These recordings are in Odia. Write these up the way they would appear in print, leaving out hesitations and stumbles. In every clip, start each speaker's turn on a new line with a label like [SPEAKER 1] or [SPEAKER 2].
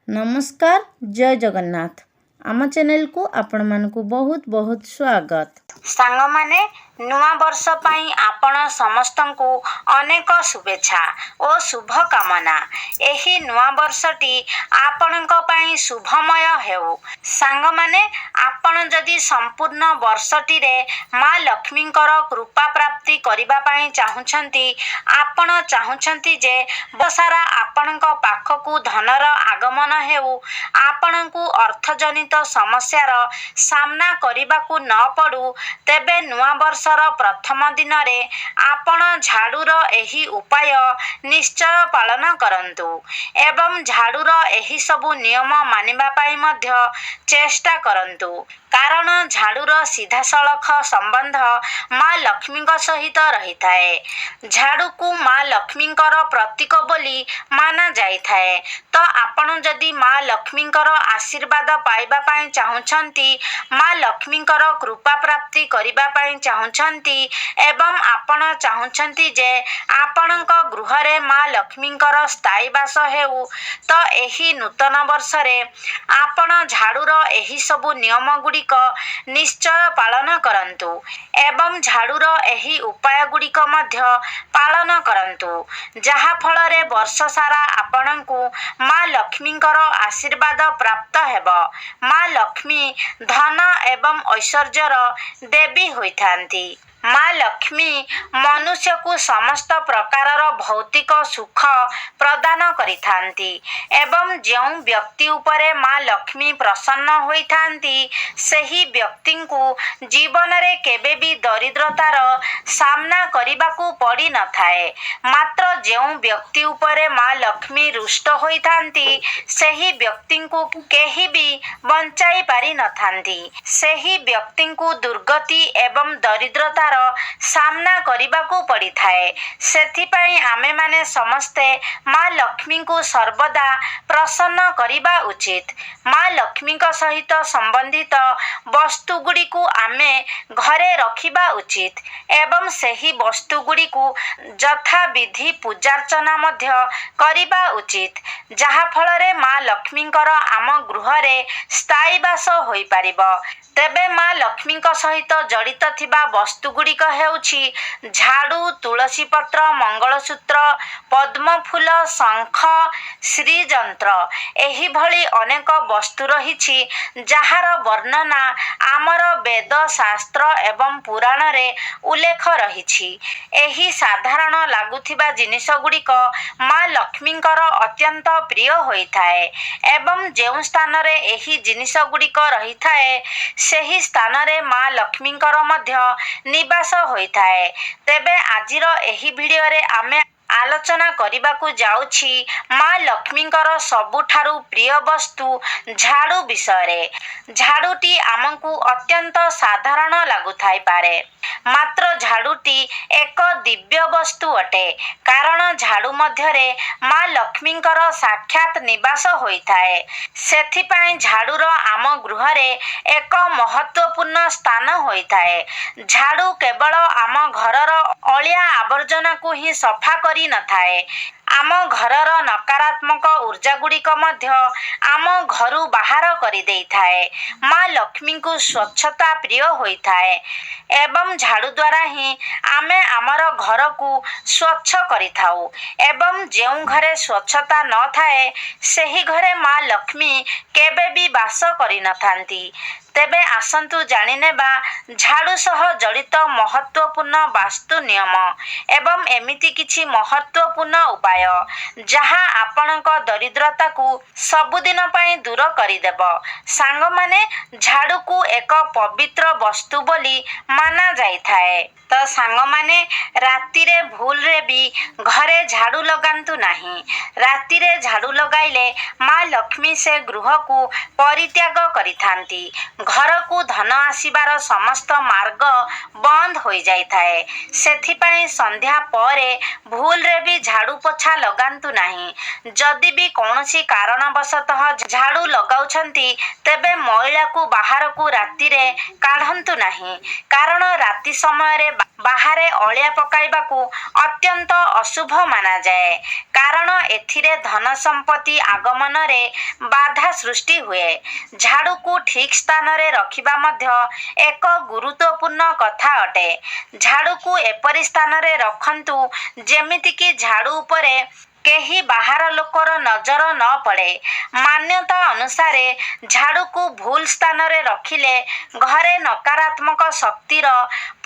[SPEAKER 1] नमस्कार जय जगन्नाथ आम चैनल को आपण मानकु बहुत बहुत स्वागत।
[SPEAKER 2] सांग माने नुआ वर्ष पाई आपण समस्तंकु अनेक शुभेच्छा और शुभ कामना। एही नुआ वर्षटी आपणक पाई शुभमय हेउ। सांग माने आपण जदि संपूर्ण वर्षटी रे माँ लक्ष्मींकर कृपा प्राप्ति करिबा पाई चाहुछंती, आपण चाहुछंती जे बसारा आपणक पाखकु धनर आगमन हेउ, आपणकु अर्थजनित समस्यार सामना करिबाकु न पड़ू, तेबे नुआ वर्षर प्रथम दिन रे आपण झाड़ूर एही उपाय निश्चय पालन करंतु एवं झाड़ूर एही सबु नियम मानिबा पाई मध्य चेष्टा करंतु, कारण झाड़ूर सीधा सड़ख संबंध माँ लक्ष्मी सहित रही थाए। झाड़ू को माँ लक्ष्मींकर प्रतीक बोली माना जाई थाए। तो आपण जदि माँ लक्ष्मींकर आशीर्वाद पाइबा पाई चाहुछंती, माँ लक्ष्मींकर कृपा प्राप्ति करिबा पाई चाहुछंती एवं आपण चाहुछंती जे आपणक गृहरे माँ लक्ष्मींकर स्थायी वास हेउ, तो एही नूतन वर्ष रे आपण झाड़ूर एही सबु नियम गुड़िक निश्चय पालन करंतु एवं झाड़ूर एही उपाय गुड़िक मध्य पालन करंतु, जहा फल रे वर्ष सारा आपणकु माँ लक्ष्मींकर आशीर्वाद प्राप्त हेब। माँ लक्ष्मी धन एवं ऐश्वर्यर देवी होइथांती। माँ लक्ष्मी मनुष्य को समस्त प्रकारर भौतिक सुख प्रदान करिथांती एवं ଯେଉଁ व्यक्ति उपरे माँ लक्ष्मी प्रसन्न होइथांती, सेही व्यक्ति को जीवन रे केबे भी दरिद्रतार सामना करिबाकू पड़ी न थाए। मात्र ଯେଉଁ व्यक्ति उपरे माँ लक्ष्मी रुष्ट होइथांती, सेही व्यक्ति को केही भी बंचाई पारि न थांती। सेही व्यक्ति को दुर्गति एवं दरिद्रता सामना करिबाकू पड़ी थाए। सेथिपाई आमे माने समस्ते माँ लक्ष्मी को सर्वदा प्रसन्न करिबा उचित। माँ लक्ष्मी का सहित संबंधित वस्तु गुड़ी को आमे घरे रखिबा उचित एवं सेही वस्तु गुड़ी को यथा विधि पूजार्चना मध्य करिबा उचित, जहा फल रे माँ लक्ष्मींकर आम गृह रे स्थायी वास होई पारिबो। तेबे माँ लक्ष्मी सहित जड़ित थिबा वस्तु गुड़िक हेउछि झाड़ू, तुलसी पत्र, मंगलसूत्र, पद्म फूल, शंख, श्रीजंत्र, एही भली अनेक वस्तु रहिछि जहार वर्णना आमर वेद शास्त्र एवं पुराण रे उल्लेख रहिछि। एही साधारण लागुथिबा जिनिस गुड़िक माँ लक्ष्मींकर अत्यंत प्रिय होइथाए एवं जेउ स्थान रे एही जिनिस गुड़िक रहिथाए, सेही स्थान रे माँ लक्ष्मींकर मध्य निवास होइथाए। तेबे आजिर एही वीडियो रे आमे आलोचना करिबाकू जाउछि माँ लक्ष्मींकर सबुठारु प्रिय वस्तु झाड़ू विषय। झाड़ूटी आमको अत्यंत साधारण लागुथाई पारे, मात्र झाड़ूटी एक दिव्य वस्तु अटे, कारण झाड़ू मध्यरे माँ लक्ष्मींकर साक्षात निवास होइथाए। सेथिपाई झाड़ूर आम गृहरे एक महत्वपूर्ण स्थान होइथाए। झाड़ू केवल आम घरर अलिया आवर्जना को ही सफा करि न थाए, आम घरर नकारात्मक ऊर्जा गुड़िक मध्य आम घरु बाहर करि देइथाए। माँ लक्ष्मी को स्वच्छता प्रिय होइथाए एवं झाड़ू द्वारा ही आमे आमर घर को स्वच्छ करिथाउ एवं जेउ घरे स्वच्छता न थाए, सेही घरे माँ लक्ष्मी केबे भी वास करि न थांती। तेबे आसंतु जानिनेबा झाड़ू सह जड़ित महत्वपूर्ण वास्तु नियम एवं एमिति किछि महत्वपूर्ण उपाय जहा आपणक दरिद्रता को सबुदिन पाई दूर करिदेब। सांग माने झाड़ू को एक पवित्र वस्तु बोली माना जाइथाए। तो सांग माने राति रे भूल रे भी घरे झाड़ू लगांतु नाही। राति रे झाड़ू लगाइले माँ लक्ष्मी से गृह को परित्याग करिथांती। घर को धन आसीबार समस्त मार्ग बंद हो जाइथाए। सेथिपाई संध्या परे भूल रे भी झाड़ू पोछा ପୋଛା ଲଗାନ୍ତୁ ନାହିଁ। ଯଦି ବି କୌଣସି କାରଣବଶତଃ ଝାଡ଼ୁ ଲଗାଉଛନ୍ତି ତେବେ ମଇଳାକୁ ବାହାରକୁ ରାତିରେ କାଢ଼ନ୍ତୁ ନାହିଁ। କାରଣ ରାତି ସମୟରେ ବାହାରେ ଅଳିଆ ପକାଇବାକୁ ଅତ୍ୟନ୍ତ ଅଶୁଭ ମାନାଯାଏ। କାରଣ ଏଥିରେ ଧନ ସମ୍ପତ୍ତି ଆଗମନରେ ବାଧା ସୃଷ୍ଟି ହୁଏ। ଝାଡ଼ୁକୁ ଠିକ୍ ସ୍ଥାନରେ ରଖିବା ମଧ୍ୟ ଏକ ଗୁରୁତ୍ୱପୂର୍ଣ୍ଣ କଥା ଅଟେ। ଝାଡ଼ୁକୁ ଏପରି ସ୍ଥାନରେ ରଖନ୍ତୁ ଯେମିତିକି ଝାଡ଼ୁ ଉପରେ କେହି ବାହାର ଲୋକର ନଜର ନ ପଡ଼େ। ମାନ୍ୟତା ଅନୁସାରେ ଝାଡ଼ୁକୁ ଭୁଲ ସ୍ଥାନରେ ରଖିଲେ ଘରେ ନକାରାତ୍ମକ ଶକ୍ତିର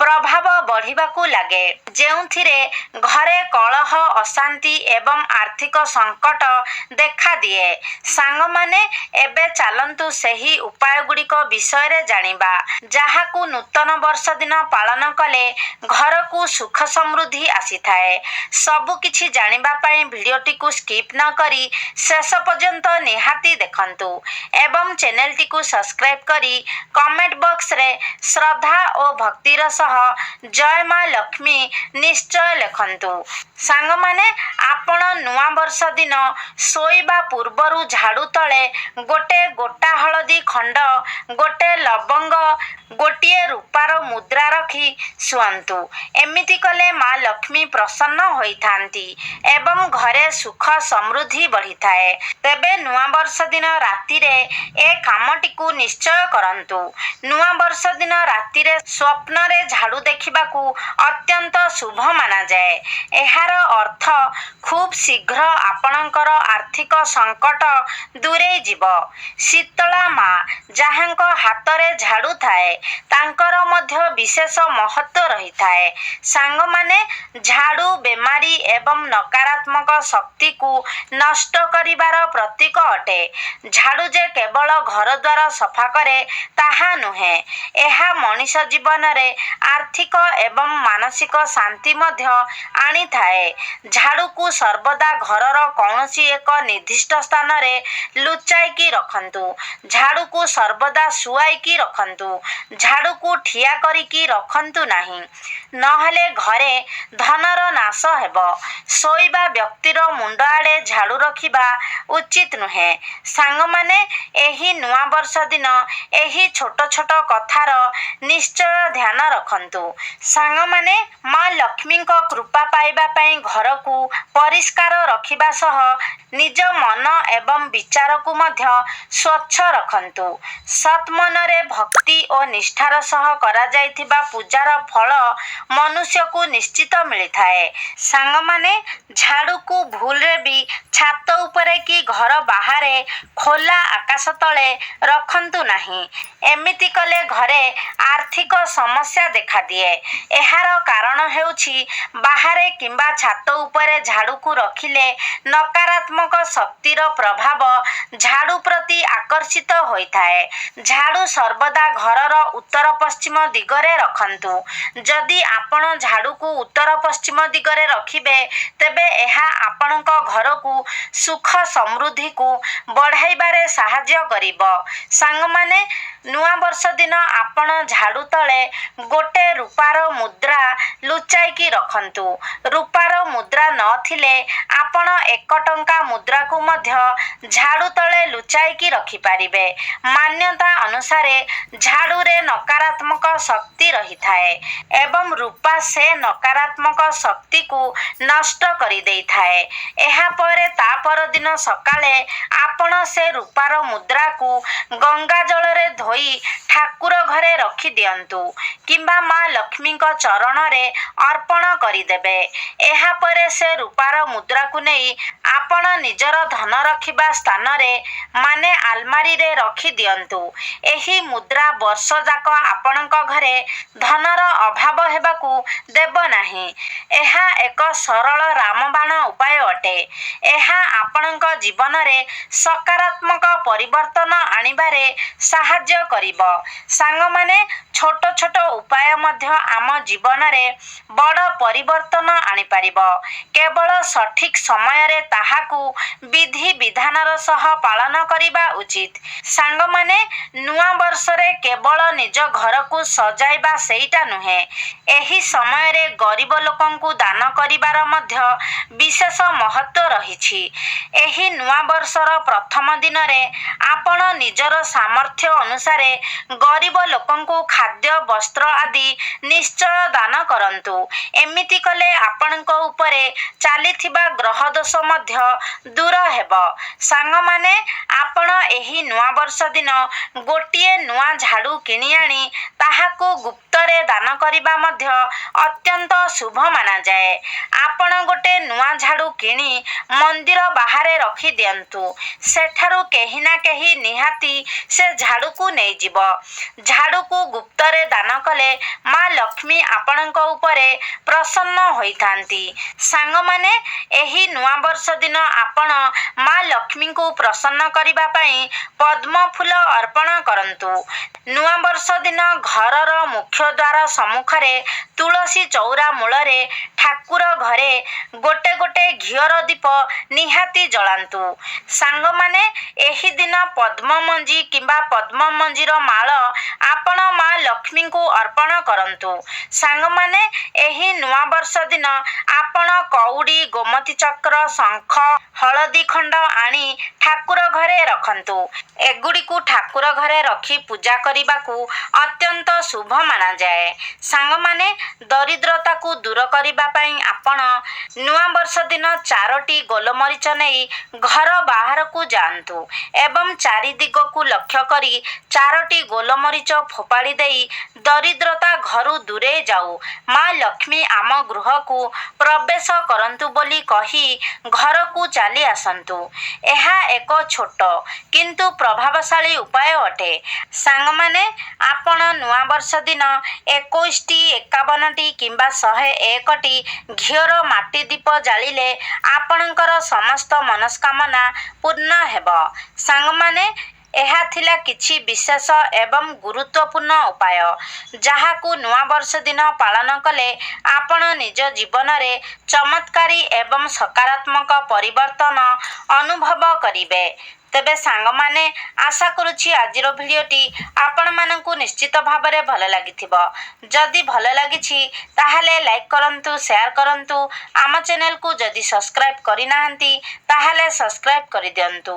[SPEAKER 2] ପ୍ରଭାବ ବଢ଼ିବାକୁ ଲାଗେ, ଯେଉଁଥିରେ ଘରେ କଳହ, ଅଶାନ୍ତି ଏବଂ ଆର୍ଥିକ ସଙ୍କଟ ଦେଖାଦିଏ। ସାଙ୍ଗମାନେ, ଏବେ ଚାଲନ୍ତୁ ସେହି ଉପାୟଗୁଡ଼ିକ ବିଷୟରେ ଜାଣିବା, ଯାହାକୁ ନୂତନ ବର୍ଷ ଦିନ ପାଳନ କଲେ ଘରକୁ ସୁଖ ସମୃଦ୍ଧି ଆସିଥାଏ। ସବୁ କିଛି ଜାଣିବା ପାଇଁ ଭିଡ଼ିଓଟିକୁ ସ୍କିପ୍ ନ କରି ଶେଷ ପର୍ଯ୍ୟନ୍ତ ନିହାତି ଦେଖନ୍ତୁ ଏବଂ ଚ୍ୟାନେଲଟିକୁ ସବସ୍କ୍ରାଇବ୍ କରି କମେଣ୍ଟ ବକ୍ସରେ ଶ୍ରଦ୍ଧା ଓ ଭକ୍ତିର ସହ ଜୟ ମା ଲକ୍ଷ୍ମୀ ନିଶ୍ଚୟ ଲେଖନ୍ତୁ। ସାଙ୍ଗମାନେ, ଆପଣ ନୂଆ ବର୍ଷ ଦିନ ଶୋଇବା ପୂର୍ବରୁ ଝାଡ଼ୁ ତଳେ ଗୋଟେ ଗୋଟା ହଳଦୀ ଖଣ୍ଡ, ଗୋଟେ ଲବଙ୍ଗ, ଗୋଟିଏ ରୂପାର ମୁଦ୍ରା ରଖି ଶୁଅନ୍ତୁ। ଏମିତି କଲେ ମା ଲକ୍ଷ୍ମୀ ପ୍ରସନ୍ନ ହୋଇଥାନ୍ତି ଏବଂ ଘରେ ସୁଖ ସମୃଦ୍ଧି ବଢ଼ିଥାଏ। ତେବେ ନୂଆ ବର୍ଷ ଦିନ ରାତିରେ ଏ କାମଟିକୁ ନିଶ୍ଚୟ କରନ୍ତୁ। ନୂଆ ବର୍ଷ ଦିନ ରାତିରେ ସ୍ୱପ୍ନରେ ଝାଡ଼ୁ ଦେଖିବାକୁ ଅତ୍ୟନ୍ତ ଶୁଭ ମାନାଯାଏ। ଏହାର ଅର୍ଥ ଖୁବ୍ ଶୀଘ୍ର ଆପଣଙ୍କର ଆର୍ଥିକ ସଙ୍କଟ ଦୂରେଇ ଯିବ। ଶୀତଳା ମା, ଯାହାଙ୍କ ହାତରେ ଝାଡ଼ୁ ଥାଏ, ତାଙ୍କର ମଧ୍ୟ ବିଶେଷ ମହତ୍ତ୍ୱ ରହିଥାଏ। ସାଙ୍ଗମାନେ, ଝାଡ଼ୁ ବେମାରୀ ଏବଂ ନକାରାତ୍ମକ ଶକ୍ତିକୁ ନଷ୍ଟ କରିବାର ପ୍ରତୀକ ଅଟେ। ଝାଡ଼ୁ ଯେ କେବଳ ଘରଦ୍ୱାର ସଫା କରେ ତାହା ନୁହେଁ, ଏହା ମଣିଷ ଜୀବନରେ ଆର୍ଥିକ ଏବଂ ମାନସିକ ଶାନ୍ତି ମଧ୍ୟ ଆଣିଥାଏ। ଝାଡ଼ୁକୁ ସର୍ବଦା ଘରର କୌଣସି ଏକ ନିର୍ଦ୍ଦିଷ୍ଟ ସ୍ଥାନରେ ଲୁଚାଇକି ରଖନ୍ତୁ। ଝାଡ଼ୁକୁ ସର୍ବଦା ଶୁଆଇକି ରଖନ୍ତୁ। ଝାଡ଼ୁକୁ ଠିଆ କରିକି ରଖନ୍ତୁ ନାହିଁ, ନହେଲେ ଘରେ ଧନର ନାଶ ହେବ। ଶୋଇବା ବ୍ୟକ୍ତିର ମୁଣ୍ଡ ଆଡ଼େ ଝାଡ଼ୁ ରଖିବା ଉଚିତ ନୁହେଁ। ସାଙ୍ଗମାନେ, ଏହି ନୂଆ ବର୍ଷ ଦିନ ଏହି ଛୋଟ ଛୋଟ କଥାର ନିଶ୍ଚୟ ଧ୍ୟାନ ରଖନ୍ତୁ। ସାଙ୍ଗମାନେ, ମା ଲକ୍ଷ୍ମୀଙ୍କ କୃପା ପାଇବା ପାଇଁ ଘରକୁ ପରିଷ୍କାର ରଖିବା ସହ ନିଜ ମନ ଏବଂ ବିଚାରକୁ ମଧ୍ୟ ସ୍ୱଚ୍ଛ ରଖନ୍ତୁ। ସତ୍ ମନରେ ଭକ୍ତି ଓ ନିଷ୍ଠାର ସହ କରାଯାଇଥିବା ପୂଜାର ଫଳ ମନୁଷ୍ୟକୁ ନିଶ୍ଚିତ ମିଳିଥାଏ। ସାଙ୍ଗମାନେ, ଝାଡ଼ୁକୁ ଭୁଲରେ ବି ଛାତ ଉପରେ କି ଘର ବାହାରେ ଖୋଲା ଆକାଶ ତଳେ ରଖନ୍ତୁ ନାହିଁ। ଏମିତି କଲେ ଘରେ ଆର୍ଥିକ ସମସ୍ୟା ଦେଖାଦିଏ। ଏହାର କାରଣ ହେଉଛି, ବାହାରେ କିମ୍ବା ଛାତ ଉପରେ ଝାଡ଼ୁକୁ ରଖିଲେ ନକାରାତ୍ମକ ଶକ୍ତିର ପ୍ରଭାବ ଝାଡ଼ୁ ପ୍ରତି ଆକର୍ଷିତ ହୋଇଥାଏ। ଝାଡ଼ୁ ସର୍ବଦା ଘରର ଉତ୍ତର ପଶ୍ଚିମ ଦିଗରେ ରଖନ୍ତୁ। ଯଦି ଆପଣ ଝାଡ଼ୁକୁ ଉତ୍ତର ପଶ୍ଚିମ ଦିଗରେ ରଖିବେ ତେବେ ଏହା ଆପଣଙ୍କ ଘରକୁ ସୁଖ ସମୃଦ୍ଧିକୁ ବଢ଼ାଇବାରେ ସାହାଯ୍ୟ କରିବ। ସାଙ୍ଗମାନେ, ନୂଆ ବର୍ଷ ଦିନ ଆପଣ ଝାଡ଼ୁ ତଳେ ଗୋଟେ ରୂପାର ମୁଦ୍ରା ଲୁଚାଇକି ରଖନ୍ତୁ। ରୂପାର ମୁଦ୍ରା ନଥିଲେ ଆପଣ 1 ଟଙ୍କା ମୁଦ୍ରାକୁ ମଧ୍ୟ ଝାଡ଼ୁ ତଳେ ଲୁଚାଇକି ରଖିପାରିବେ। ମାନ୍ୟତା ଅନୁସାରେ ଝାଡ଼ୁରେ ନକାରାତ୍ମକ ଶକ୍ତି ରହିଥାଏ ଏବଂ ରୂପା ସେ ନକାରାତ୍ମକ ଶକ୍ତିକୁ ନଷ୍ଟ କରିଦେଇଥାଏ। ଏହାପରେ ତା ପରଦିନ ସକାଳେ ଆପଣ ସେ ରୂପାର ମୁଦ୍ରାକୁ ଗଙ୍ଗା ଜଳରେ ଧୋଇ ଠାକୁର ଘରେ ରଖିଦିଅନ୍ତୁ କିମ୍ବା ମା ଲକ୍ଷ୍ମୀଙ୍କ ଚରଣରେ ଅର୍ପଣ କରିଦେବେ। ଏହାପରେ ସେ ରୂପାର ମୁଦ୍ରାକୁ ନେଇ ଆପଣ ନିଜର ଧନ ରଖିବା ସ୍ଥାନରେ ମାନେ ଆଲମାରିରେ ରଖିଦିଅନ୍ତୁ। ଏହି ମୁଦ୍ରା ବର୍ଷ ଯାକ ଆପଣଙ୍କ ଘରେ ଧନର ଅଭାବ ହେବାକୁ ଦେବ ନାହିଁ। ଏହା ଏକ ସରଳ ରାମବାଣ ଉପାୟ ଅଟେ। ଏହା ଆପଣଙ୍କ ଜୀବନରେ ସକାରାତ୍ମକ ପରିବର୍ତ୍ତନ ଆଣିବାରେ ସାହାଯ୍ୟ କରିବ। ସାଙ୍ଗମାନେ ଛୋଟ ଛୋଟ ଉପାୟ ମଧ୍ୟ ଆମ ଜୀବନରେ ବଡ଼ ପରିବର୍ତ୍ତନ ଆଣିପାରିବ। କେବଳ ସଠିକ୍ ସମୟରେ ତାହାକୁ ବିଧି ବିଧାନର ସହ ପାଳନ କରିବା ଉଚିତ। ସାଙ୍ଗମାନେ ନୂଆ ବର୍ଷରେ କେବଳ ନିଜ ଘରକୁ ସଜାଇବା ସେଇଟା ନୁହେଁ, ଏହି ସମୟରେ ଗରିବ ଲୋକଙ୍କୁ ଦାନ କରିବାର ମଧ୍ୟ ବିଶେଷ ମହତ୍ତ୍ୱ ରହିଛି। ଏହି ନୂଆ ବର୍ଷର ପ୍ରଥମ ଦିନରେ ଆପଣ ନିଜର ସାମର୍ଥ୍ୟ ଅନୁସାରେ ଗରିବ ଲୋକଙ୍କୁ ଖାଦ୍ୟ ବସ୍ତ୍ର ଆଦି ନିଶ୍ଚୟ ଦାନ କରନ୍ତୁ। ଏମିତି କଲେ ଆପଣଙ୍କ ଉପରେ ଚାଲିଥିବା ଗ୍ରହ ଦୋଷ ମଧ୍ୟ ଦୂର ହେବ। ସାଙ୍ଗମାନେ ଆପଣ ଏହି ନୂଆବର୍ଷ ଦିନ ଗୋଟିଏ ନୂଆ ଝାଡ଼ୁ କିଣି ଆଣି ତାହାକୁ ଗୁପ୍ତରେ ଦାନ କରିବା ମଧ୍ୟ ଅତ୍ୟନ୍ତ ଶୁଭ ମନାଯାଏ। ଆପଣ ଗୋଟେ ନୂଆ ଝାଡ଼ୁ କିଣି ମନ୍ଦିର ବାହାରେ ରଖିଦିଅନ୍ତୁ। ସେଠାରୁ କେହି ନା କେହି ନିହାତି ସେ ଝାଡ଼ୁକୁ ନେଇଯିବ। ଝାଡ଼ୁକୁ ଗୁପ୍ତରେ ଦାନ କଲେ ମା ଲକ୍ଷ୍ମୀ ଆପଣଙ୍କ ଉପରେ ପ୍ରସନ୍ନ ହୋଇଥାନ୍ତି। ସାଙ୍ଗମାନେ ଏହି ନୂଆବର୍ଷ ଦିନ ଆପଣ ମା ଲକ୍ଷ୍ମୀଙ୍କୁ ପ୍ରସନ୍ନ କରିବା ପାଇଁ ପଦ୍ମ ଫୁଲ ଅର୍ପଣ କରନ୍ତୁ। ନୂଆବର୍ଷ ଦିନ ଘରର ମୁଖ୍ୟ ଦ୍ୱାର ସମ୍ମୁଖରେ ତୁଳସୀ ଚଉରା ମୂଳରେ ଠାକୁର ଘରେ ଗୋଟେ ଗୋଟେ ଘିଅର ଦୀପ ନିହାତି ଜଳାନ୍ତୁ। ସାଙ୍ଗମାନେ ଏହି ଦିନ ପଦ୍ମ ମଞ୍ଜି କିମ୍ବା ପଦ୍ମ ମଞ୍ଜିର ମାଳ ଆପଣ ମା ଲକ୍ଷ୍ମୀଙ୍କୁ ଅର୍ପଣ କରନ୍ତୁ। ସାଙ୍ଗମାନେ ଏହି ନୂଆବର୍ଷ ଦିନ ଆପଣ କଉଡ଼ି, ଗୋମତୀ ଚକ୍ର, ଶଙ୍ଖ, ହଳଦୀ ଖଣ୍ଡ ଆଣି ଠାକୁର ଘରେ ରଖନ୍ତୁ। ଏଗୁଡ଼ିକୁ ଠାକୁର ଘରେ ରଖି ପୂଜା କରିବାକୁ ଅତ୍ୟନ୍ତ ଶୁଭ ମନାଯାଏ। ସାଙ୍ଗମାନେ ଦରିଦ୍ରତାକୁ ଦୂର କରିବା ପାଇଁ ଆପଣ ନୂଆବର୍ଷ ଦିନ 4ଟି ଗୋଲମରିଚ ନେଇ ଘର ବାହାରକୁ ଯାଆନ୍ତୁ ଏବଂ ଚାରିଦିଗକୁ ଲକ୍ଷ୍ୟ କରି 4ଟି ଗୋଲମରିଚ ଫୋପାଡ଼ି ଦେଇ ଦରିଦ୍ରତା ଘରୁ ଦୂରେଇ ଯାଉ, ମା ଲକ୍ଷ୍ମୀ ଆମ ଗୃହକୁ ପ୍ରବେଶ କରନ୍ତୁ ବୋଲି କହି ଘରକୁ ଚାଲି ଆସନ୍ତୁ। ଏହା ଏକ ଛୋଟ କିନ୍ତୁ ପ୍ରଭାବଶାଳୀ ଉପାୟ ଅଟେ। ସାଙ୍ଗମାନେ ଆପଣ ନୂଆବର୍ଷ ଦିନ 21ଟି, 51ଟି କିମ୍ବା 101ଟି ଘିଅର ମାଟି ଦୀପ ଜାଳିଲେ ଆପଣଙ୍କର ସମସ୍ତ ମନସ୍କାମନା ପୂର୍ଣ୍ଣ ହେବ। ସାଙ୍ଗମାନେ ଏହା ଥିଲା କିଛି ବିଶେଷ ଏବଂ ଗୁରୁତ୍ୱପୂର୍ଣ୍ଣ ଉପାୟ, ଯାହାକୁ ନୂଆବର୍ଷ ଦିନ ପାଳନ କଲେ ଆପଣ ନିଜ ଜୀବନରେ ଚମତ୍କାରୀ ଏବଂ ସକାରାତ୍ମକ ପରିବର୍ତ୍ତନ ଅନୁଭବ କରିବେ। ତେବେ ସାଙ୍ଗମାନେ ଆଶା କରୁଛି ଆଜିର ଭିଡ଼ିଓଟି ଆପଣମାନଙ୍କୁ ନିଶ୍ଚିତ ଭାବରେ ଭଲ ଲାଗିଥିବ। ଯଦି ଭଲ ଲାଗିଛି ତାହେଲେ ଲାଇକ୍ କରନ୍ତୁ, ସେୟାର କରନ୍ତୁ। ଆମ ଚ୍ୟାନେଲକୁ ଯଦି ସବସ୍କ୍ରାଇବ୍ କରିନାହାନ୍ତି ତାହେଲେ ସବସ୍କ୍ରାଇବ୍ କରିଦିଅନ୍ତୁ।